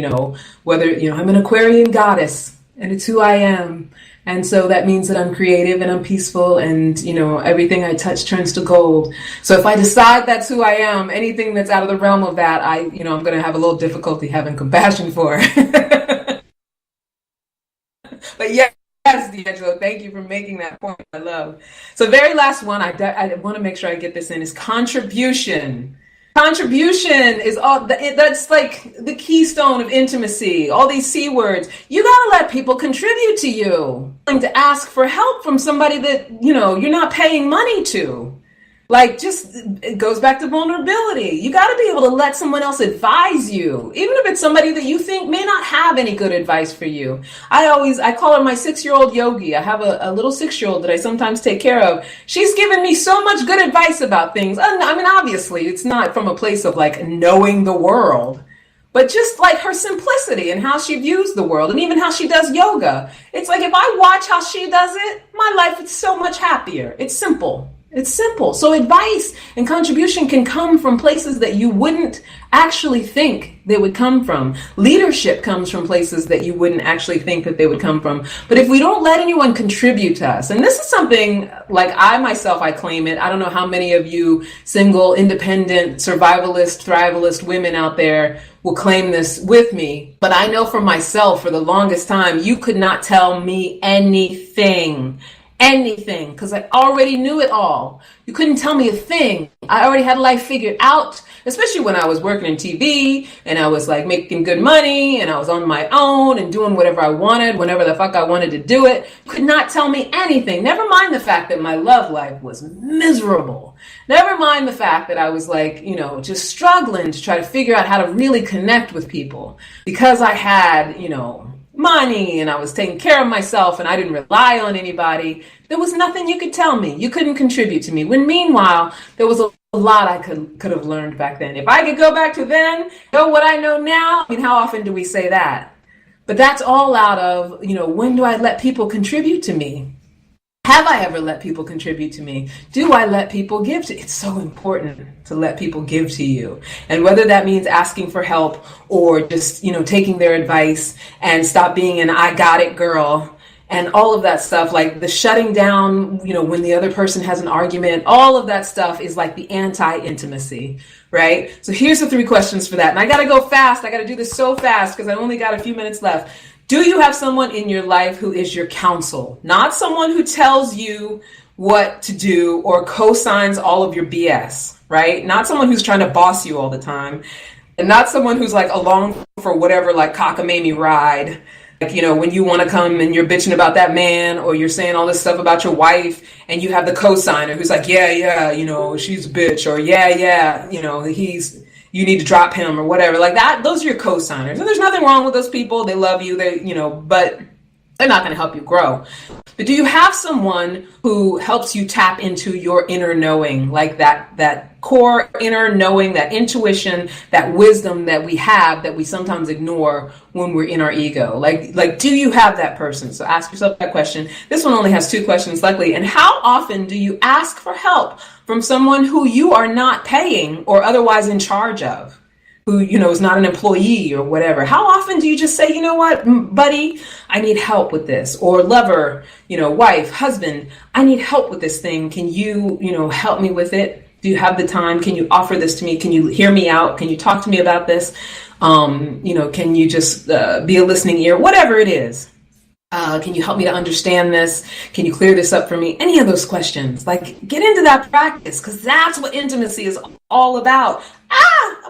whether, I'm an Aquarian goddess and it's who I am. And so that means that I'm creative and I'm peaceful and, everything I touch turns to gold. So if I decide that's who I am, anything that's out of the realm of that, I'm going to have a little difficulty having compassion for. But yeah. Yes, D'Angelo, thank you for making that point. I love. So very last one, I want to make sure I get this in, is contribution. Contribution is that's like the keystone of intimacy. All these C words. You got to let people contribute to you. To ask for help from somebody that, you're not paying money to. Like, just, it goes back to vulnerability. You got to be able to let someone else advise you, even if it's somebody that you think may not have any good advice for you. I call her my 6-year-old yogi. I have a little 6-year-old that I sometimes take care of. She's given me so much good advice about things. I mean, obviously, it's not from a place of like knowing the world, but just like her simplicity and how she views the world and even how she does yoga. It's like, if I watch how she does it, my life is so much happier. It's simple. It's simple. So advice and contribution can come from places that you wouldn't actually think they would come from. Leadership comes from places that you wouldn't actually think that they would come from. But if we don't let anyone contribute to us, and this is something like I claim it. I don't know how many of you single, independent, survivalist, thrivalist women out there will claim this with me. But I know for myself, for the longest time, you could not tell me anything anything because I already knew it all. You couldn't tell me a thing. I already had life figured out, especially when I was working in TV and I was like making good money and I was on my own and doing whatever I wanted, whenever the fuck I wanted to do it. You could not tell me anything. Never mind the fact that my love life was miserable. Never mind the fact that I was like, just struggling to try to figure out how to really connect with people because I had, money and I was taking care of myself and I didn't rely on anybody. There was nothing you could tell me. You couldn't contribute to me. When meanwhile, there was a lot I could have learned back then. If I could go back to then, know what I know now, how often do we say that? But that's all out of, when do I let people contribute to me? Have I ever let people contribute to me? Do I let people give to? It's so important to let people give to you. And whether that means asking for help or just, taking their advice and stop being an I got it girl and all of that stuff, like the shutting down, when the other person has an argument, all of that stuff is like the anti-intimacy, right? So here's the 3 questions for that. And I got to go fast. I got to do this so fast because I only got a few minutes left. Do you have someone in your life who is your counsel? Not someone who tells you what to do or co-signs all of your BS, right? Not someone who's trying to boss you all the time. And not someone who's like along for whatever, like cockamamie ride. Like, when you want to come and you're bitching about that man or you're saying all this stuff about your wife and you have the co-signer who's like, yeah, she's a bitch or yeah, you need to drop him or whatever like that. Those are your co-signers. And there's nothing wrong with those people. They love you. But they're not going to help you grow. But do you have someone who helps you tap into your inner knowing, like that core inner knowing, that intuition, that wisdom that we have that we sometimes ignore when we're in our ego? Like, do you have that person? So ask yourself that question. This one only has 2 questions, luckily. And how often do you ask for help from someone who you are not paying or otherwise in charge of? Who, is not an employee or whatever. How often do you just say, you know what, buddy, I need help with this? Or lover, wife, husband, I need help with this thing. Can you, help me with it? Do you have the time? Can you offer this to me? Can you hear me out? Can you talk to me about this? Can you just be a listening ear? Whatever it is. Can you help me to understand this? Can you clear this up for me? Any of those questions, like get into that practice because that's what intimacy is all about.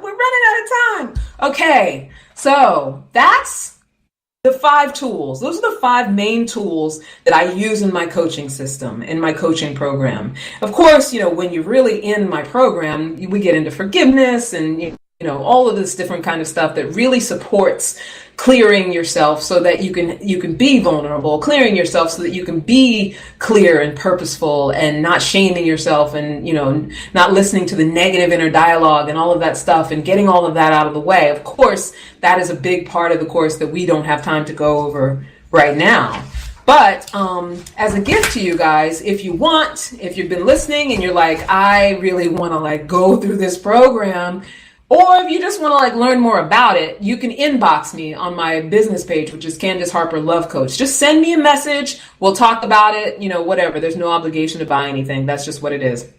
We're running out of time. Okay, so that's the 5 tools. Those are the 5 main tools that I use in my coaching system, in my coaching program. Of course, when you're really in my program, we get into forgiveness and all of this different kind of stuff that really supports clearing yourself so that you can be vulnerable, clearing yourself so that you can be clear and purposeful and not shaming yourself and, not listening to the negative inner dialogue and all of that stuff and getting all of that out of the way. Of course, that is a big part of the course that we don't have time to go over right now. But as a gift to you guys, if you've been listening and you're like, I really want to go through this program, or if you just want to learn more about it, you can inbox me on my business page, which is Candice Harper Love Coach. Just send me a message. We'll talk about it, whatever. There's no obligation to buy anything. That's just what it is.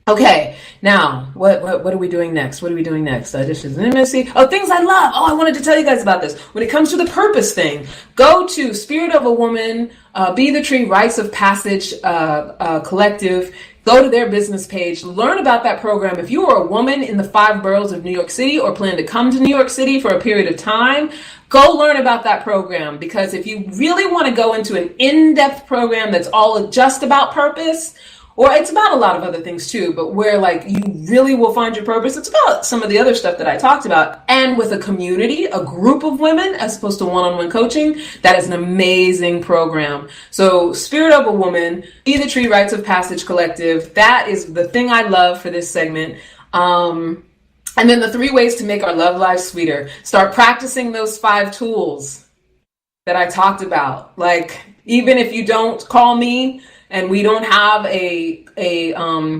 Okay, now, what are we doing next? What are we doing next? Additions and intimacy. Oh, things I love. Oh, I wanted to tell you guys about this. When it comes to the purpose thing, go to Spirit of a Woman, Be the Tree, Rites of Passage Collective. Go to their business page, learn about that program. If you are a woman in the 5 boroughs of New York City or plan to come to New York City for a period of time, go learn about that program. Because if you really want to go into an in-depth program that's all just about purpose, or it's about a lot of other things too, but where you really will find your purpose, it's about some of the other stuff that I talked about. And with a community, a group of women, as opposed to one-on-one coaching, that is an amazing program. So Spirit of a Woman, Be the Tree, Rites of Passage Collective, that is the thing I love for this segment. And then the 3 ways to make our love lives sweeter. Start practicing those 5 tools that I talked about. Even if you don't call me, and we don't have a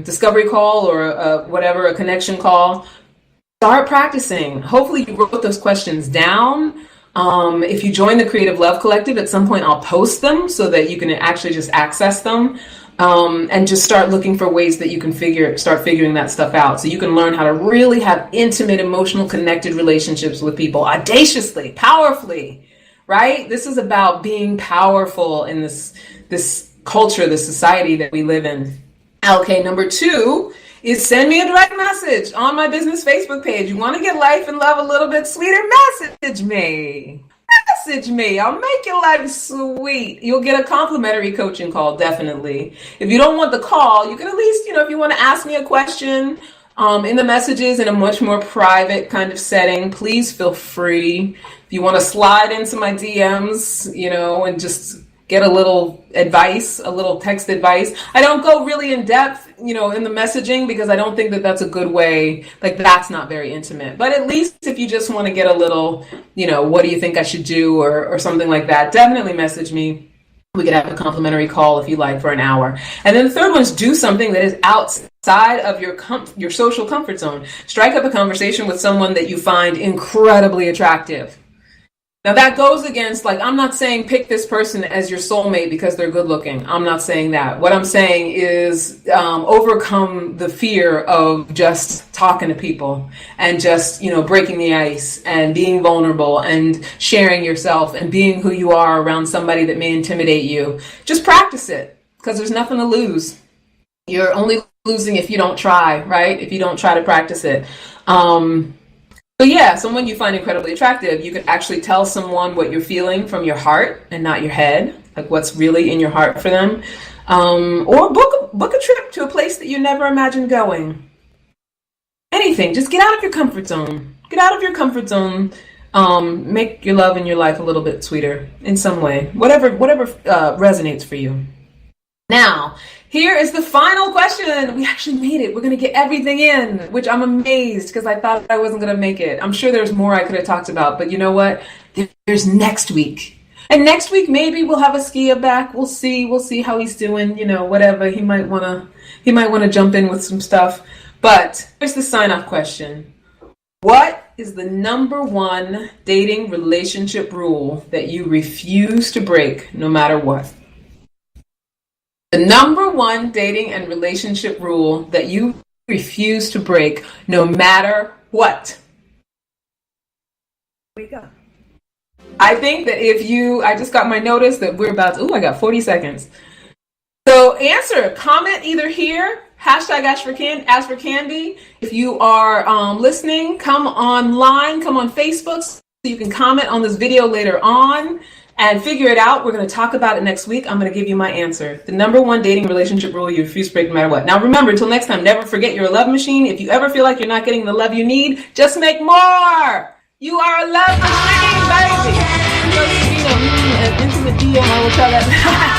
discovery call or a connection call, start practicing. Hopefully you wrote those questions down. If you join the Creative Love Collective, at some point I'll post them so that you can actually just access them and just start looking for ways that you can start figuring that stuff out. So you can learn how to really have intimate, emotional, connected relationships with people audaciously, powerfully, right? This is about being powerful in this culture, this society that we live in. Okay, number 2 is send me a direct message on my business Facebook page. You want to get life and love a little bit sweeter? Message me. Message me. I'll make your life sweet. You'll get a complimentary coaching call, definitely. If you don't want the call, you can at least, if you want to ask me a question in the messages in a much more private kind of setting, please feel free. If you want to slide into my DMs, and just get a little advice, a little text advice. I don't go really in depth, in the messaging, because I don't think that that's a good way. Like, that's not very intimate. But at least if you just want to get a little, what do you think I should do, or something like that, definitely message me. We could have a complimentary call if you like for an hour. And then the third one is do something that is outside of your social comfort zone. Strike up a conversation with someone that you find incredibly attractive. Now that goes against, I'm not saying pick this person as your soulmate because they're good looking. I'm not saying that. What I'm saying is overcome the fear of just talking to people and just, breaking the ice and being vulnerable and sharing yourself and being who you are around somebody that may intimidate you. Just practice it, because there's nothing to lose. You're only losing if you don't try, right? If you don't try to practice it. So yeah, someone you find incredibly attractive, you could actually tell someone what you're feeling from your heart and not your head, like what's really in your heart for them. Or book a trip to a place that you never imagined going. Anything, just get out of your comfort zone. Get out of your comfort zone. Make your love and your life a little bit sweeter in some way. Whatever resonates for you. Now, here is the final question. We actually made it. We're going to get everything in, which I'm amazed, because I thought I wasn't going to make it. I'm sure there's more I could have talked about, but you know what? There's next week. And next week, maybe we'll have a skier back. We'll see how he's doing, whatever. He might want to jump in with some stuff. But here's the sign-off question. What is the number 1 dating relationship rule that you refuse to break no matter what? The number 1 dating and relationship rule that you refuse to break no matter what. Here we go. I think that I just got my notice that we're about to, I got 40 seconds. So comment either here, hashtag Ask for Candy. If you are listening, come online, come on Facebook, so you can comment on this video later on. And figure it out. We're going to talk about it next week. I'm going to give you my answer. The number 1 dating relationship rule you refuse to break no matter what. Now remember, until next time, never forget you're a love machine. If you ever feel like you're not getting the love you need, just make more. You are a love machine, baby. An intimate DM, I will tell that.